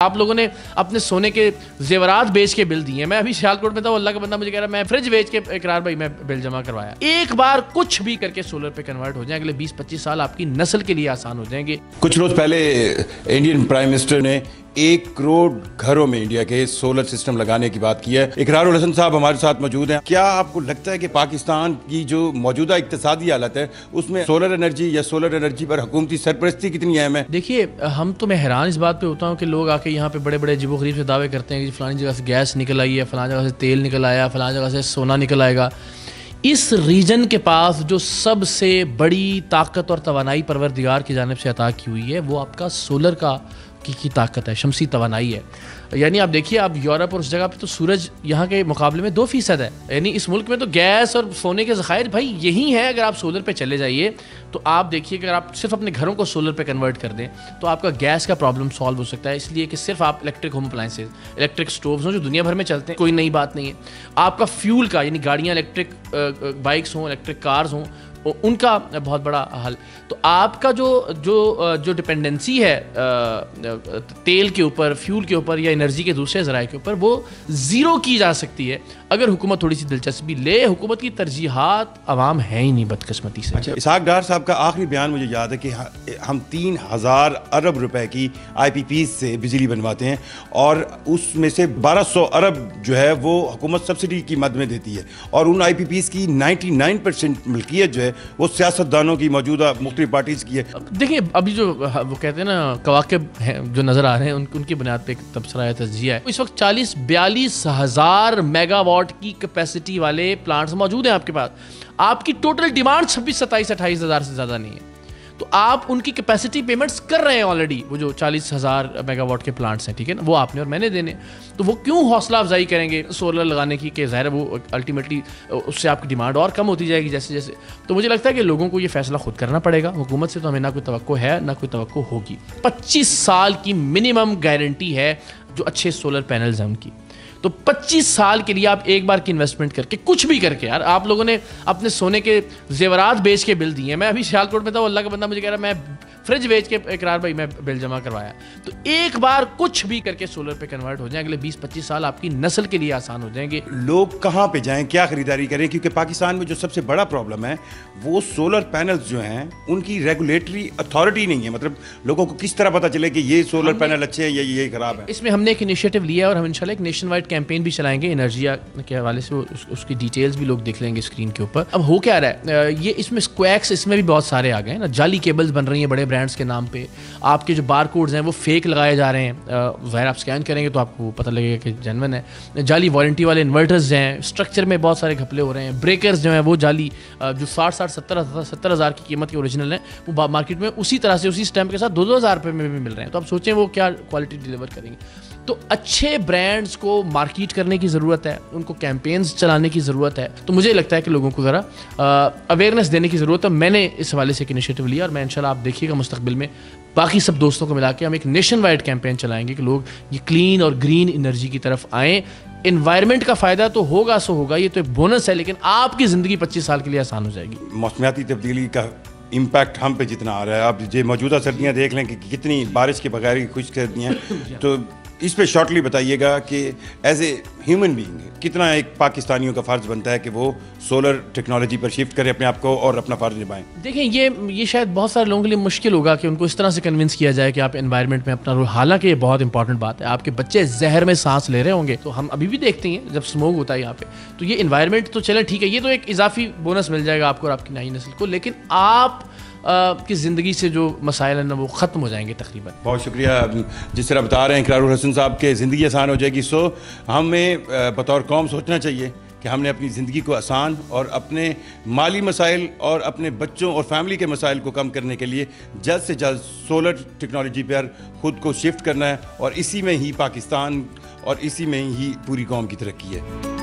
आप लोगों ने अपने सोने के जेवरात बेच के बिल दिए। मैं अभी सियालकोट में था, अल्लाह का बंदा मुझे कह रहा मैं फ्रिज बेच के इकरार भाई मैं बिल जमा करवाया। एक बार कुछ भी करके सोलर पे कन्वर्ट हो जाए, अगले 20-25 साल आपकी नस्ल के लिए आसान हो जाएंगे। कुछ रोज पहले इंडियन प्राइम मिनिस्टर ने 1 करोड़ घरों में इंडिया के सोलर सिस्टम लगाने की बात की है। इकरारुल हसन साहब हमारे साथ मौजूद हैं। क्या आपको लगता है कि पाकिस्तान की जो मौजूदा इक्तिसादी हालत है उसमें सोलर एनर्जी या सोलर एनर्जी पर हुकूमती सरपरस्ती कितनी अहम है? देखिए, हम तो मैं हैरान इस बात पे होता हूँ कि लोग आके यहाँ पे बड़े बड़े अजीबोगरीब से दावे करते हैं कि फलानी जगह से गैस निकल आई है, फलानी जगह से तेल निकल आया, फलानी जगह से सोना निकल आएगा। इस रीजन के पास जो सबसे बड़ी ताकत और तवानाई परवरदिगार की जानिब से अता की हुई है वो आपका सोलर की ताकत है, शमसी तवानाई है। यानी आप देखिए, आप यूरोप और उस जगह पे तो सूरज यहाँ के मुकाबले में 2% है। यानी इस मुल्क में तो गैस और सोने के ज़खायर भाई यही हैं। अगर आप सोलर पे चले जाइए तो आप देखिए, अगर आप सिर्फ अपने घरों को सोलर पे कन्वर्ट कर दें तो आपका गैस का प्रॉब्लम सॉल्व हो सकता है। इसलिए कि सिर्फ आप electric home appliances, electric stoves हों जो दुनिया भर में चलते हैं, कोई नई बात नहीं है। आपका फ्यूल का, यानी गाड़ियाँ इलेक्ट्रिक बाइक्स हों, इलेक्ट्रिक कार्स हों, उनका बहुत बड़ा हल। तो आपका जो डिपेंडेंसी है तेल के ऊपर, फ्यूल के ऊपर या एनर्जी के दूसरे ज़राए के ऊपर, वो ज़ीरो की जा सकती है अगर हुकूमत थोड़ी सी दिलचस्पी ले। हुकूमत की तरजीहात अवाम है ही नहीं, बदकिस्मती से। अच्छा, इसहाक डार साहब का आखिरी बयान मुझे याद है कि हम 3000 अरब रुपए की IPPs से बिजली बनवाते हैं और उसमें से 1200 अरब जो है वो हुकूमत सब्सिडी की मद में देती है और उन IPPs की 99% मिल्कियत जो है वो सियासतदानों की, मौजूदा मुख्तलिफ पार्टीज की है। देखिए, अभी जो वो कहते हैं ना कवाकिब हैं जो नज़र आ रहे हैं, उनकी बुनियाद पे एक तबसरा या तज्जिया है। इस वक्त 40-42 हज़ार मेगावाट की कैपेसिटी वाले प्लांट्स मौजूद हैं आपके पास। आपकी टोटल डिमांड 26-27-28 हज़ार से ज़्यादा नहीं है, तो आप उनकी कैपेसिटी पेमेंट्स कर रहे हैं ऑलरेडी। वो जो 40,000 मेगावाट के प्लांट्स हैं, ठीक है ना, वो आपने और मैंने देने, तो वो क्यों हौसला अफजाई करेंगे सोलर लगाने की कि ज़ाहिर है वो अल्टीमेटली उससे आपकी डिमांड और कम होती जाएगी जैसे जैसे। तो मुझे लगता है कि लोगों को ये फैसला खुद करना पड़ेगा। हुकूमत से तो हमें ना कोई तवक्को है ना कोई तवक्को होगी। 25 साल की मिनिमम गारंटी है जो अच्छे सोलर पैनल्स हैं उनकी। तो 25 साल के लिए आप एक बार की इन्वेस्टमेंट करके, कुछ भी करके, यार आप लोगों ने अपने सोने के जेवरात बेच के बिल दिए। मैं अभी सियालकोट में था, अल्लाह का बंदा मुझे कह रहा मैं फ्रिज बेच के इकरार भाई मैं बिल जमा करवाया। तो एक बार कुछ भी करके सोलर पे कन्वर्ट हो जाए, अगले 20-25 साल आपकी नस्ल के लिए आसान हो जाएंगे। लोग कहाँ पे जाएं, क्या खरीदारी करें? क्योंकि पाकिस्तान में जो सबसे बड़ा प्रॉब्लम है वो सोलर पैनल्स जो हैं उनकी रेगुलेटरी अथॉरिटी नहीं है। मतलब लोगों को किस तरह पता चले कि ये सोलर पैनल अच्छे हैं या ये खराब है? इसमें हमने एक इनिशिएटिव लिया और हम इंशाल्लाह एक नेशन वाइड कैंपेन भी चलाएंगे एनर्जिया के हवाले से। उसकी डिटेल्स भी लोग देख लेंगे स्क्रीन के ऊपर। अब हो क्या रहा है, ये इसमें स्क्वैक्स इसमें भी बहुत सारे आ गए हैं ना। जाली केबल्स बन रही हैं बड़े ब्रांड्स के नाम पे। आपके जो बार कोड्स हैं वो फेक लगाए जा रहे हैं। ज़ाहिर आप स्कैन करेंगे तो आपको पता लगेगा कि जेन्युइन है। जाली वारंटी वाले इन्वर्टर्स हैं, स्ट्रक्चर में बहुत सारे घपले हो रहे हैं। ब्रेकर्स जो हैं वो जाली, जो 60-70 हज़ार की कीमत के ओरिजिनल हैं, वो मार्केट में उसी तरह से उसी स्टैम्प के साथ 2-2 हज़ार रुपये में भी मिल रहे हैं। तो आप सोचें वो क्या क्वालिटी डिलीवर करेंगे। तो अच्छे ब्रांड्स को मार्केट करने की ज़रूरत है, उनको कैंपेन्स चलाने की ज़रूरत है। तो मुझे लगता है कि लोगों को ज़रा अवेयरनेस देने की ज़रूरत है। मैंने इस हवाले से एक इनिशिएटिव लिया और मैं इंशाल्लाह आप देखिएगा मुस्तकबिल में बाकी सब दोस्तों को मिला के हम एक नेशन वाइड कैंपेन चलाएंगे कि लोग ये क्लीन और ग्रीन एनर्जी की तरफ आएँ। इन्वायरमेंट का फ़ायदा तो होगा सो होगा, ये तो एक बोनस है, लेकिन आपकी ज़िंदगी 25 साल के लिए आसान हो जाएगी। मौसमियाती तब्दीली का इम्पैक्ट हम पे जितना आ रहा है, आप जो मौजूदा सर्दियाँ देख लें कि कितनी बारिश के बगैर की खुश्क सर्दियाँ, तो इस पे शॉर्टली बताइएगा कि एज ए ह्यूमन बीइंग कितना एक पाकिस्तानियों का फ़र्ज़ बनता है कि वो सोलर टेक्नोलॉजी पर शिफ्ट करें अपने आप को और अपना फ़र्ज़ निभाएं। देखें, ये शायद बहुत सारे लोगों के लिए मुश्किल होगा कि उनको इस तरह से कन्विंस किया जाए कि आप एनवायरनमेंट में अपना रोल, हालांकि ये बहुत इंपॉर्टेंट बात है। आपके बच्चे जहर में सांस ले रहे होंगे, तो हम अभी भी देखते हैं जब स्मोक होता है यहाँ पे, तो ये इन्वायरमेंट तो चले ठीक है, ये तो एक इजाफी बोनस मिल जाएगा आपको और आपकी नई नस्ल को, लेकिन आप की ज़िंदगी से जो मसाइल हैं ना वो ख़त्म हो जाएंगे तकरीबन। बहुत शुक्रिया। जिस तरह बता रहे हैं इकरारुल हसन साहब के ज़िंदगी आसान हो जाएगी, सो हमें बतौर कौम सोचना चाहिए कि हमने अपनी ज़िंदगी को आसान और अपने माली मसाइल और अपने बच्चों और फैमिली के मसाइल को कम करने के लिए जल्द से जल्द सोलर टेक्नोलॉजी पर ख़ुद को शिफ्ट करना है और इसी में ही पाकिस्तान और इसी में ही पूरी कौम की तरक्की है।